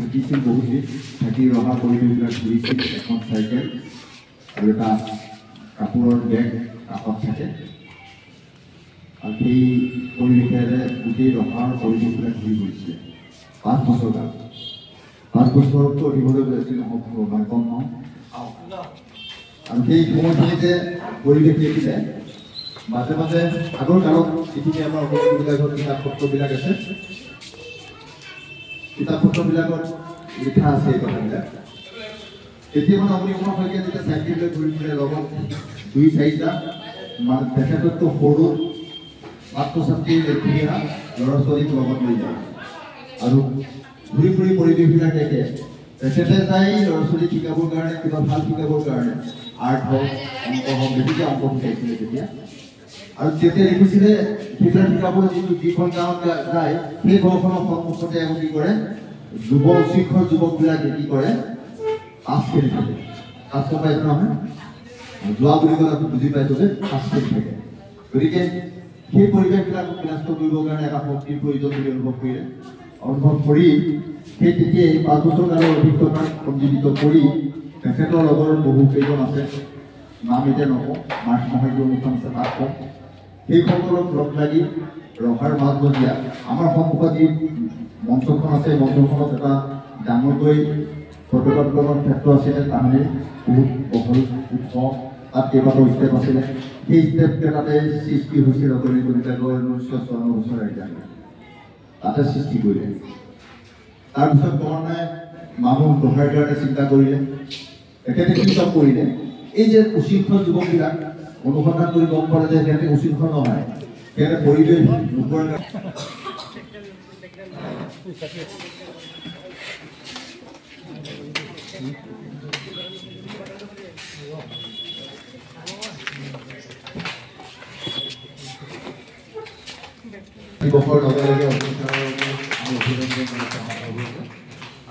থাকিছিল বহুত দিন থাকি ৰহা পৰিৱেশবিলাক ঘূৰিছিল এখন চাইকেল আৰু এটা কাপোৰৰ বেগ কাষত থাকে আৰু সেই পৰিৱেশেৰে গোটেই ৰহাৰ পৰিৱেশবিলাক ঘূৰি গৈছিলে 5 বছৰ কাল 5 বছৰতকৈ অধিকলৈ গৈছিল নহ'ব মই কম নহওঁ আৰু সেই সময়খিনিতে পৰিৱেশ দেখিলে মাজে মাজে আগৰ কালত যিখিনি আমাৰ অসমবিলাকত কিতাপ পত্ৰবিলাক আছে কিতাপ পত্ৰবিলাকত লিখা আছে এই কথাবিলাক এতিয়া মানে আপুনি মনত হয় যেতিয়া চাইকেল লৈ ঘূৰি ফুৰে লগত 2-4টা মানে তেখেততো সৰু ছাত্ৰ ছাত্ৰীৰ লেখিয়া ল'ৰা ছোৱালীক লগত লৈ যায় আৰু ঘূৰি ফুৰি পৰিৱেশবিলাক দেখে তেখেতে যায় ল'ৰা ছোৱালী শিকাবৰ কাৰণে কিবা ভাল শিকাবৰ কাৰণে আৰ্ট হওক অংক হওক বেছিকৈ অংক শিকাইছিলে তেতিয়া আৰু যেতিয়া দেখিছিলে সেইবিলাক শিকাবলৈ যিখন গাঁৱত যায় সেই ঘৰখনৰ সন্মুখতে কি কৰে শিক্ষক যুৱকবিলাকে কি কৰে তাছ খেলি থাকে তাছ পাইছে নহয় যোৱা বুলি ক'লে আপুনি বুজি পাইছোঁ যে তাছ খেলি থাকে গতিকে সেই পৰিৱেশবিলাক বিনষ্ট কৰিবৰ কাৰণে এটা শক্তিৰ প্ৰয়োজন বুলি অনুভৱ কৰি সেই তেতিয়াই 5 বছৰ কালৰ অভিজ্ঞতা সঞ্জীৱিত কৰি তেখেতৰ লগৰ বহু কেইজন আছে নাম এতিয়া নকওঁ মাৰ্চ মাহৰ অনুষ্ঠান আছে তাত কওঁ সেইসকলক লগ লাগি ৰহাৰ মাজমজিয়া আমাৰ সন্মুখত যি মঞ্চখন আছে মঞ্চখনত এটা ডাঙৰকৈ ফটোগ্ৰাফৰ ক্ষেত্ৰ আছিলে তাহানি বহুত বহল ওখ তাত কেইবাটাও ষ্টেপ আছিলে সেই ষ্টেপকেইটাতে সৃষ্টি হৈছিল অকণি কলিতাকৰ 1994 বছৰ এতিয়া তাতে সৃষ্টি কৰিলে তাৰপিছত ক্ৰমান্বয়ে মানুহ ৰহাৰ কাৰণে চিন্তা কৰিলে তেখেতে চিন্তা কৰিলে এই যে উশৃংখল যুৱকবিলাক অনুসন্ধান কৰি গম পালে যে সিহঁতে উশৃংখল নহয় সিহঁতে পৰিৱেশ নোপোৱাৰ দিৱসৰ লগে লগে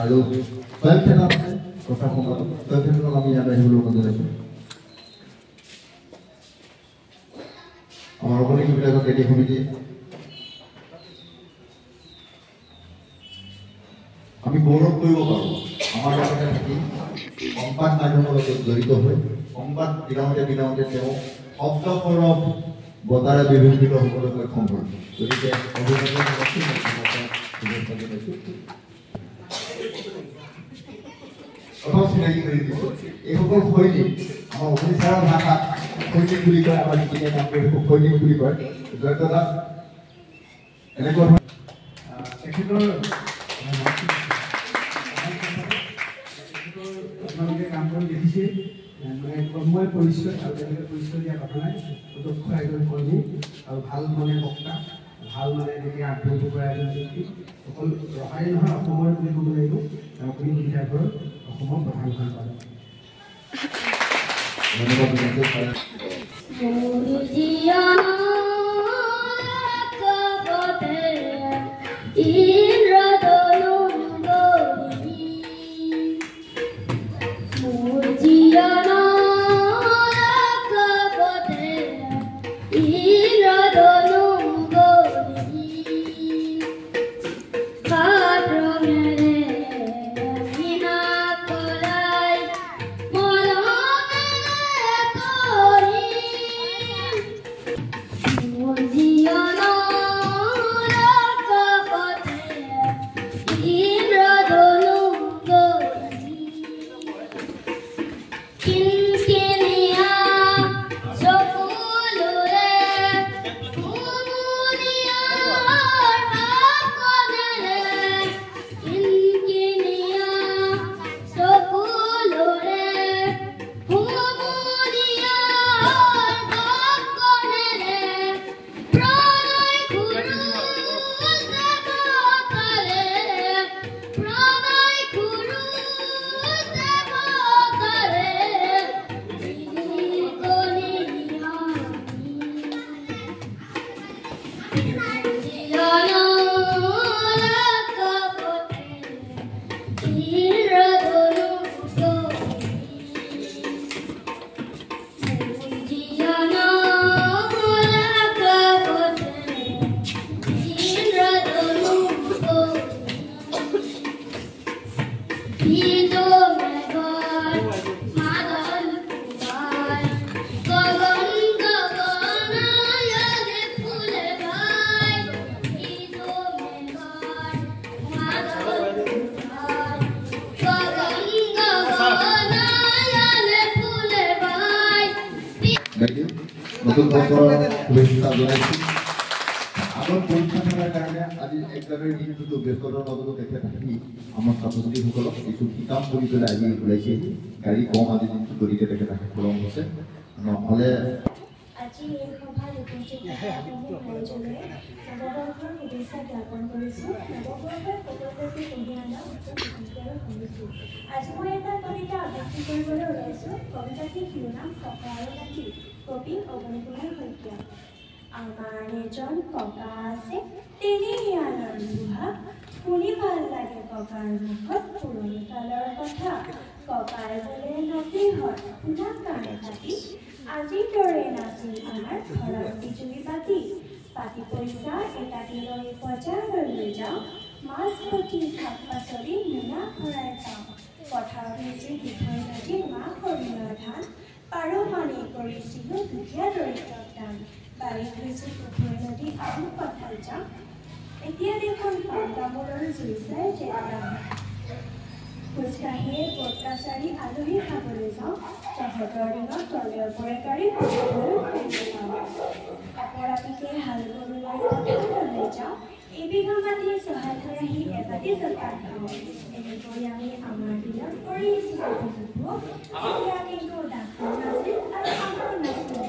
আৰু স্বয়ংসেনা কথা স্বয়ংসেনা আমি ইয়াত আহিবলৈ অনুৰোধ জনাইছোঁ আমাৰ অকণিবিলাকক এটি সমিতি আমি গৌৰৱ কৰিব পাৰোঁ আমাৰ লগতে থাকি সংবাদ মাধ্যমৰ লগত জড়িত হৈ সংবাদ বিলাওঁতে তেওঁ শব্দ সৰব বতাৰে বিভূষিত হ'বলৈ সক্ষম হ'ল গতিকে অলপ চিনাকি কৰি দিছোঁ এইসকল সৈনিক আমাৰ অফিচাৰৰ ভাষাত সৈনিক বুলি কয় আমাৰ যিখিনি কাম কৰি সৈনিক বুলি কয় জয়ন্তদা এনেকুৱা তেখেতৰ আপোনালোকে কাম কৰি দেখিছে মানে কৰ্মই পৰিচয় আৰু তেনেকৈ পৰিচয় দিয়া কথা নাই দক্ষ এজন কৰ্মী আৰু ভাল মানে বক্তা ভাল মানে যেতিয়া আগবাঢ়িব পৰা এজন ব্যক্তি অকল ৰহাই নহয় অসমৰ বুলি ক'ব লাগিব আপুনি বিধায়কৰ অসমৰ প্ৰধান সম্পাদক নতুন বছৰৰ শুভেচ্ছা জনাইছোঁ আগত পৰীক্ষা থকাৰ কাৰণে আজি ১ জানুৱাৰী দিনটোতো ব্যস্ততাৰ মাজতো তেখেত আহি আমাৰ ছাত্ৰ ছাত্ৰীসকলক কিছু কিতাপ পঢ়ি পেলাই আজি ওলাইছে গাড়ী কম আজি দিনটো গতিকে তেখেত আহি পলম হৈছে নহ'লে আজি এই সভাত উপস্থিত ৰাইজলৈ নৱবৰ্ষৰ শুভেচ্ছা জ্ঞাপন কৰিছোঁ নৱবৰ্ষৰ ফটোগ্ৰাফী কঢ়িয়ানা শুনিছোঁ আজি মই এটা কবিতা আবৃত্তি কৰিবলৈ ওলাইছোঁ কবিতাটিৰ শিৰোনাম ককা আৰু নাতি কবি অৱনীকুমাৰ শইকীয়া আমাৰ এজন ককা আছে তেনেই আনৰ বুঢ়া শুনি ভাল লাগে ককাৰ মুখত পুৰণি কালৰ কথা ককাৰ বোলে নাতি হয় শুনা কাণ কাটি আজিৰ দৰে নাছিল আমাৰ ঘৰত বিজুলী বাতি পাতি পইচা এটাটি লৈ বজাৰলৈ যাওঁ মাছ পুঠি শাক পাচলি মোনা ভৰাই খাওঁ পথাৰত নিচি দীঘল নদী মাহ সৰিয়হ ধান পাৰ পানী কৰিছিলোঁ দুখীয়া দৰিদ্ৰক দান বাৰীত হৈছিল পুখুৰী নদী আৰু কঁঠাল যাওঁ এতিয়া দেখোন পাণ তামোলৰ জুই চাই জেগাম খোজকাঢ়িয়ে গোট কাছাৰী আলহী খাবলৈ যাওঁ তহঁতৰ দিনত তলৰ পৰে গাড়ী অপৰাধীকে হাল গৰু লৈ পথাৰলৈ যাওঁ এবিঘা মাটি চহাই থৈ আহি এবাটি জলপান খাওঁ এনেকৈ আমি আমাৰ দিনত কৰিছিলোঁ এতিয়া কিন্তু ডাক্তৰ নাছিল আৰু আমাৰ নাছিল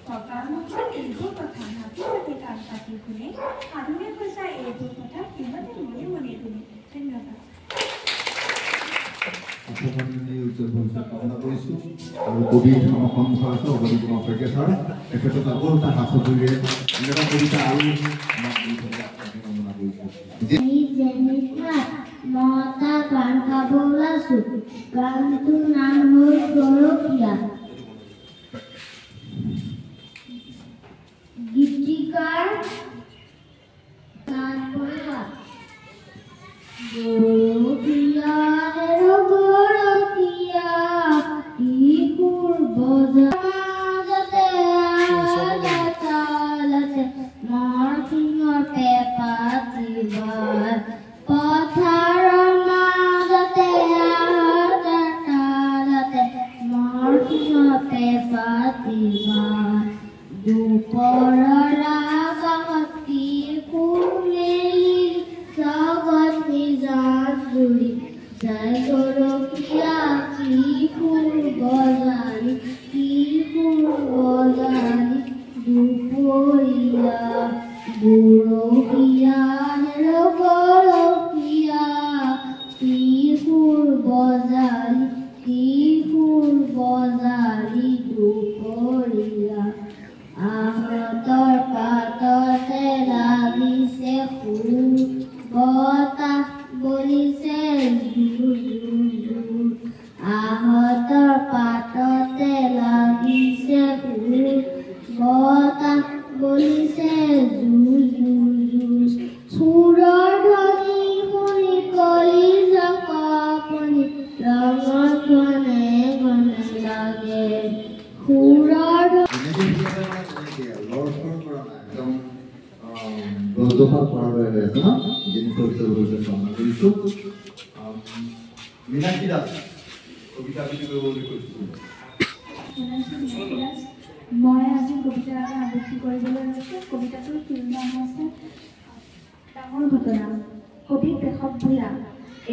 ককাৰ মুখত এইবোৰ কথা নাতি পাতি কাণ পাতি শুনে সাধুৱে কৈছা এইবোৰ কথা সিহঁতে মনে মনে শুনে ধন্যবাদ উজ্জ্বল ভৱিষ্যত কামনা কৰিছোঁ আৰু কবি আমাৰ সন্মুখত আছে অৱনীকুমাৰ শইকীয়া ছাৰ তেখেতক আকৌ এটা হাতযোগে এনেকুৱা কবিতা আৰু কামনা কৰিছোঁ মতা গান গাব ওলাইছোঁ গানটোৰ নাম হ'ল গৰখীয়া গীতিকাৰ গান কৰিবা গৰখীয়া গৰখীয়া ইকুৰ বজাৰতে তালতে মৰ সিঙৰ পেপা জিবাৰ পথাৰৰ মাজতে তালতে মৰ সিঙৰ পেপা জিবাৰ দুপৰৰ আকাশী ফুলেলি জগতী জাজুৰি জয় গৰখীয়া কি ফুল গজালি কি ফুল গজালি দুপৰীয়া গৰখীয়া গৰখীয়া কি ফুল গজালি কি ফুল গজালি দুপৰীয়া আহতৰ পাততে লাগিছে ফুল বতাহ বলিছে আহতৰ পাততে লাগিছে ফুল বতাহ বলিছে সুৰৰ ধ্বনি শুনি কলি জকপনি ৰঙৰ গনে গনে লাগে সুৰৰ গজপাল কৰাৰ বাবে আছে ন যিটো ভৱিষ্যত কামনা কৰিছোঁ মীনাক্ষী দাস কবিতা আবৃত্তি কৰিব বুলি কৈছোঁ মই আজি কবিতা এটা আবৃত্তি কৰিবলৈ লৈছোঁ কবিতাটোৰ শিৰোনাম হৈছে ডাঙৰ ঘটনা কবি কেশৱ ভূঞা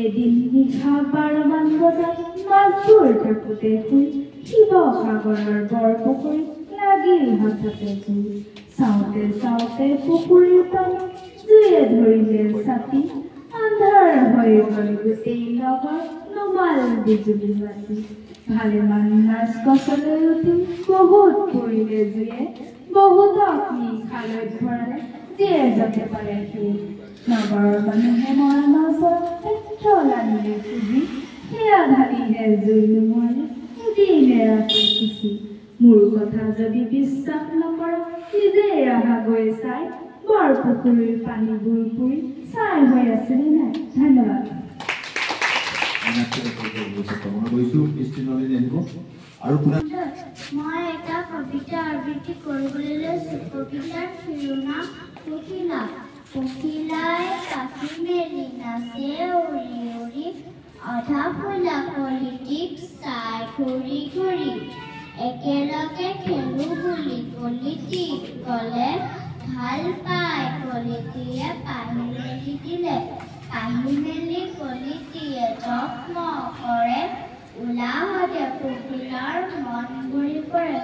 এদিন নিশা 12মান বজাত মাছবোৰ থাকোঁতে শুই শিৱসাগৰৰ বৰপুখুৰীত লাগিল হঠাতে জুই চাওঁতে চাওঁতে পুখুৰীৰ পানী জুয়ে ধৰিলে ছাতি আন্ধাৰ হৈ গ'ল গোটেই নগৰ নুমাল বিজুলী বাতি ভালেমান মাছ গছলৈ উঠি বহুত পৰিলে জুয়ে বহুতক নিশালৈ ভৰালে যিয়ে য'তে পাৰে সিয়ে নগৰৰ মানুহে মৰা মাছৰ পেট্ৰল আনিলে খুজি সেয়া ঢালিলে জুই নুমুৱালে দিলে ৰাতি খুচি মোৰ কথা যদি বিশ্বাস নকৰ নিজে অহা গৈ চাই বৰপুখুৰীৰ পানীবোৰ পুৰি চাই হৈ আছিলে নাই ধন্যবাদ মনে কৰিছোঁ কৃষ্ণলৈ আনিব আৰু পুনৰ মই এটা কবিতা আবৃত্তি কৰিবলৈ লৈছোঁ। কবিতাৰ শিৰোনাম পখিলা। পখিলাই পাখি মেলি নাচে উৰি উৰি, আধা ফুলা কলিটিক চাই ঘূৰি ঘূৰি, একেলগে খেলো বুলি কলিটি ক'লে, ভাল পায় কলিটিয়ে পাহি মেলি দিলে, পাহি মেলি কলিটিয়ে যত্ন কৰে, উলাহতে পখিলাৰ মন ভৰি পৰে।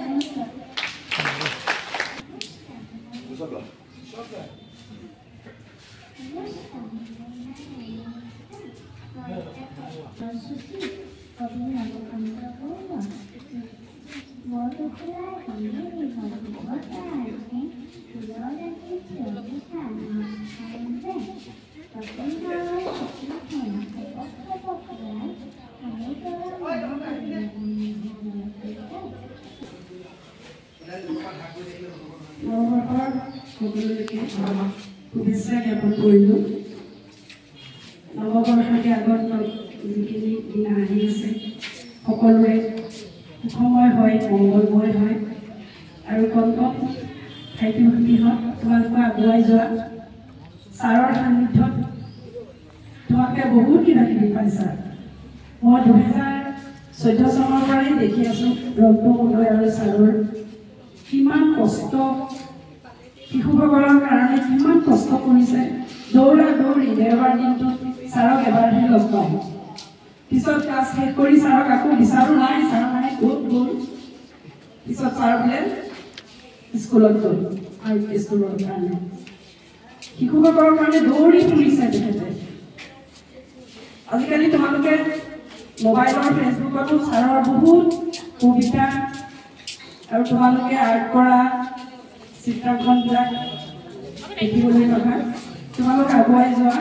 শুভেচ্ছা জ্ঞাপন কৰিলোঁ। নৱবৰ্ষতে আগন্তুক যিখিনি দিন আহি আছে সকলোৰে সুখময় হয়, মংগলময় হয় আৰু কণ্টক ভাইটি-ভণ্টিহঁত তোমালোকে আগুৱাই যোৱা। ছাৰৰ সান্নিধ্যত তোমালোকে বহুত কিবা কিবি পাইছা। মই 2014 চনৰ পৰাই দেখি আছোঁ ৰন্তু মণ্ডল আৰু ছাৰৰ কিমান কষ্ট, শিশুসকলৰ কাৰণে কিমান কষ্ট কৰিছে। দৌৰা দৌৰি দেওবাৰ দিনটোত ছাৰক এবাৰহে লগ পাওঁ। পিছত ক্লাছ শেষ কৰি ছাৰক আকৌ বিচাৰোঁ, নাই ছাৰ নাই, ক'ত গ'ল। পিছত ছাৰ বোলে স্কুলত গ'ল, স্কুলৰ কাৰণে শিশুসকলৰ কাৰণে দৌৰি ফুৰিছে তেখেতে। আজিকালি তোমালোকে মোবাইলৰ ফেচবুকতো ছাৰৰ বহুত কবিতা আৰু তোমালোকে আৰ্ট কৰা চিত্ৰাংকনবিলাক দেখিবলৈ পাবা। তোমালোক আগুৱাই যোৱা।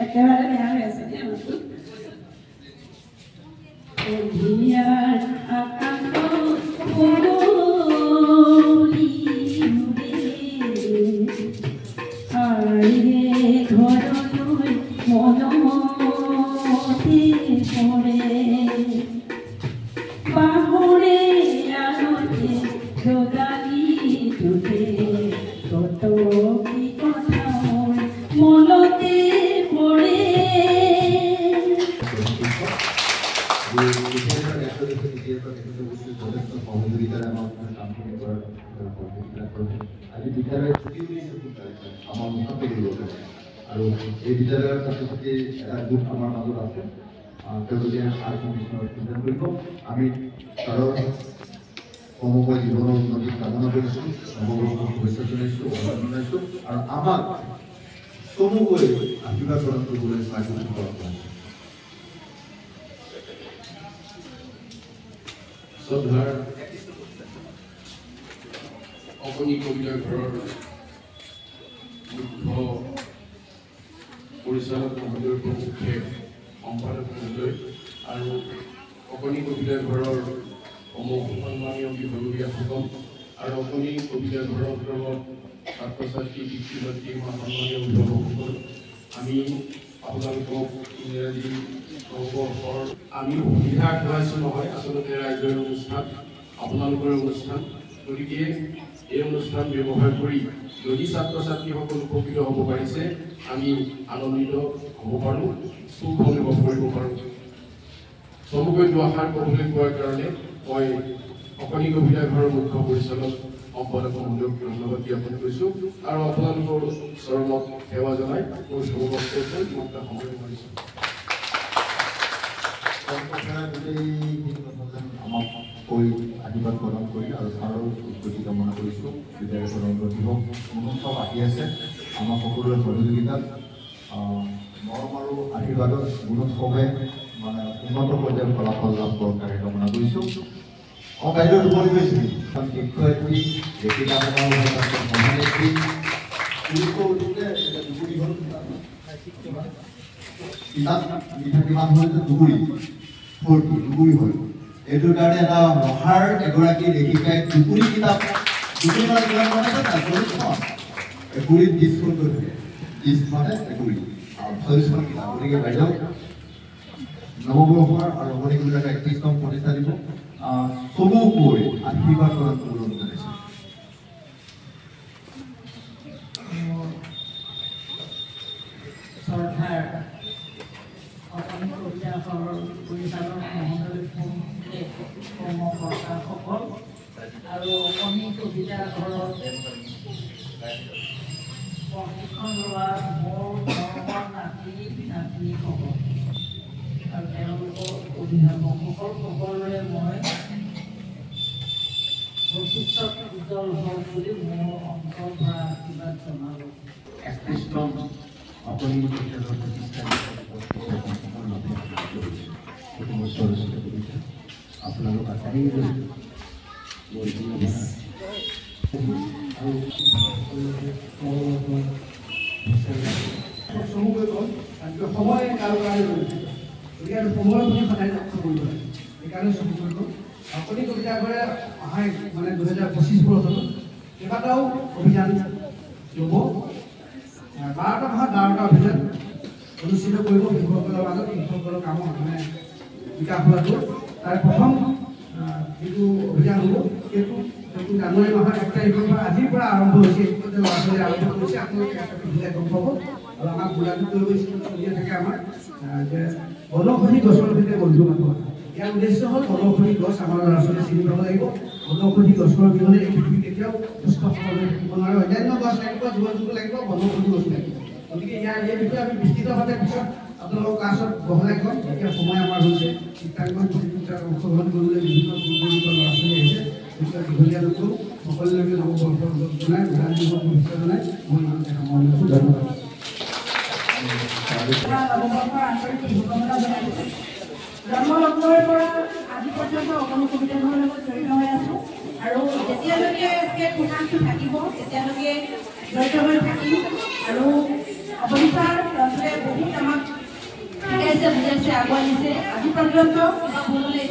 একেবাৰে বেয়া হৈ আছে দেই আমাৰটো। আজি বিদ্যালয়ৰ ছুটি আমাৰ মুখত পেলিব আৰু এই বিদ্যালয়ৰ ছাত্ৰ ছাত্ৰীৰ এটা গোট আমাৰ মাজত আছে। তেওঁলোকে আৰ্ট কম্পিটিশ্যনত চিন্তা কৰিব। আমি ছাৰৰ সমগ্ৰ জীৱনৰ উন্নতি কামনা কৰিছোঁ, নৱবৰ্ষক শুভেচ্ছা জনাইছোঁ, অভিনন্দন জনাইছোঁ আৰু আমাক চমুকৈ আশীৰ্বাদ প্ৰদান কৰিবলৈ স্বাগতম জনাইছোঁ। শ্ৰদ্ধাৰ অকণি কবিতাৰ ঘৰৰ মুখ্য পৰিচালক মহোদয়ৰ প্ৰমুখে সম্পাদক মহোদয় আৰু অকণি কবিতাৰ ঘৰৰ সন্মানীয় বিভাগীয়সকল আৰু অকণি কবিতাৰ ঘৰৰ অন্তৰ্গত ছাত্ৰ ছাত্ৰী পিতৃ-মাতৃ সন্মানীয় অভিভাৱকসকল, আমি আপোনালোকক ইংৰাজী নৱবৰ্ষৰ আমি সুবিধা আগবঢ়াইছোঁ নহয়, আচলতে ৰাইজৰ অনুষ্ঠান, আপোনালোকৰ অনুষ্ঠান। গতিকে এই অনুষ্ঠান ব্যৱহাৰ কৰি যদি ছাত্ৰ ছাত্ৰীসকল উপকৃত হ'ব পাৰিছে, আমি আনন্দিত হ'ব পাৰোঁ, সুখ অনুভৱ কৰিব পাৰোঁ। চমুকৈ দুআষাৰ ক'বলৈ কোৱাৰ কাৰণে মই অকণি কবিতা ঘৰৰ মুখ্য পৰিচালক সম্পাদক মহোদয়ক ধন্যবাদ জ্ঞাপন কৰিছোঁ আৰু আপোনালোকৰ চৰণত সেৱা জনাই মোৰ শুভবক্তব্য সময় কৰিছোঁ। আমাক কৈ আশীৰ্বাদ প্ৰদান কৰি আৰু ছাৰৰ উৎপত্তি কামনা কৰিছোঁ। বিদ্যালয়ৰ দিৱস মহোৎসৱ আহি আছে। আমাৰ সকলোৰে সহযোগিতাত মৰম আৰু আশীৰ্বাদত গুণোৎসৱে মানে উন্নত পৰ্যায়ৰ ফলাফল লাভ কৰাৰ কাৰণে কামনা কৰিছোঁ। বাইদেউ টোপনি গৈছিল এখন শিক্ষয়িত্ৰী লেখিকা সভানেত্ৰী কিতাপ লিখা কিমান হ'ল যে দুগুৰি হ'ল। এইটোৰ কাৰণে এটা মহাৰ এগৰাকী লেখিকাই দুগুৰি কিতাপ দুগুৰি মানে কিমান বনাইছে না 40খন এগুৰিত 20খন কৰিছে 20 মানে এগুৰি 40খন কিতাপ। গতিকে বাইদেউ নৱবৰ্ষৰ আৰু অৱনীকুলাৰ 31তম প্ৰতিষ্ঠা দিব চমুকৈ আশীৰ্বাদ কৰাৰ অনুৰোধ জনাইছোঁ। শ্ৰদ্ধাৰ অসমী কবিতাঘৰ পৰিচালক মহোদয় কৰ্মকৰ্তাসকল আৰু অসমী কবিতাঘৰত প্ৰশিক্ষণ লোৱা মোৰ মৰমৰ নাতিনীসকল আৰু তেওঁলোকৰ অভিভাৱকসকল সকলোৰে মই ভৱিষ্যত উজ্জ্বল হওক বুলি মোৰ অন্তৰ পৰা আশীৰ্বাদ জনালোঁ। 31তম অসমী কবিতাঘৰ প্ৰতিষ্ঠা সৰস্বতী কবিতা আপোনালোক আটাইলৈ সময় কাৰো কাৰণে গতিকে সময়ৰ প্ৰতি সদায় লক্ষ্য কৰিব লাগে। সেইকাৰণে চকু কৰিব অসমী কবিতাঘৰে অহা মানে 2025 বৰ্ষত কেইবাটাও অভিযান ল'ব। 12টা ভাষাত 12টা অভিযান অনুষ্ঠিত কৰিব শিশুসকলৰ মাজত শিশুসকলৰ কামত মানে বিকাশ হোৱাটো। তাৰ প্ৰথম যিটো অভিযান হ'ব সেইটো জানুৱাৰী মাহৰ 1 তাৰিখৰ পৰা আজিৰ পৰা আৰম্ভ হৈছে। ল'ৰা ছোৱালী আৰম্ভ কৰিছে আপোনালোকে বুজাই গম পাব। আৰু আমাক বুজাটো কৰিব চলিয়ে থাকে আমাৰ যে বনৌষধি গছৰ সৈতে বন্ধু বান্ধৱ। ইয়াৰ উদ্দেশ্য হ'ল বনৌষধি গছ আমাৰ ল'ৰা ছোৱালীয়ে চিনি পাব লাগিব। বনৌষধি গছৰ অবিহনে এই পৃথিৱী কেতিয়াও সুস্থ সবল হৈ থাকিব নোৱাৰে। অন্যান্য গছ লাগিব, জীৱ জন্তু লাগিব, বনৌষধি গছ লাগিব। গতিকে এই বিষয়ে আমি বিস্তৃতভাৱে পিছত আপোনালোকৰ ক্লাছত বহলাই ক'ম। এতিয়া সময় আমাৰ হৈছে চিত্ৰাংকন প্ৰতিযোগিতাত অংশগ্ৰহণ কৰিবলৈ বিভিন্ন ল'ৰা ছোৱালী আহিছে। গতিকে দীঘলীয়া নকৰোঁ, সকলোলৈকে নৱবৰ্ষৰ জনাই উদান দিৱস শুভেচ্ছা জনাই মই ইমানতে সামৰণি মাৰিছোঁ। ধন্যবাদ। জন্মলগ্নৰ পৰা আজি পৰ্যন্ত অসমী কবিতাঘৰৰ লগত জড়িত হৈ আছোঁ আৰু যেতিয়ালৈকে সেই প্ৰকাশটো থাকিব তেতিয়ালৈকে জড়িত হৈ থাকিম। আৰু অৱনীতাৰ ল'ৰা ছোৱালীয়ে বহুত আমাক শিকাইছে বুজাইছে আগুৱাই নিছে। আজি পৰ্যন্ত ভুল হ'লে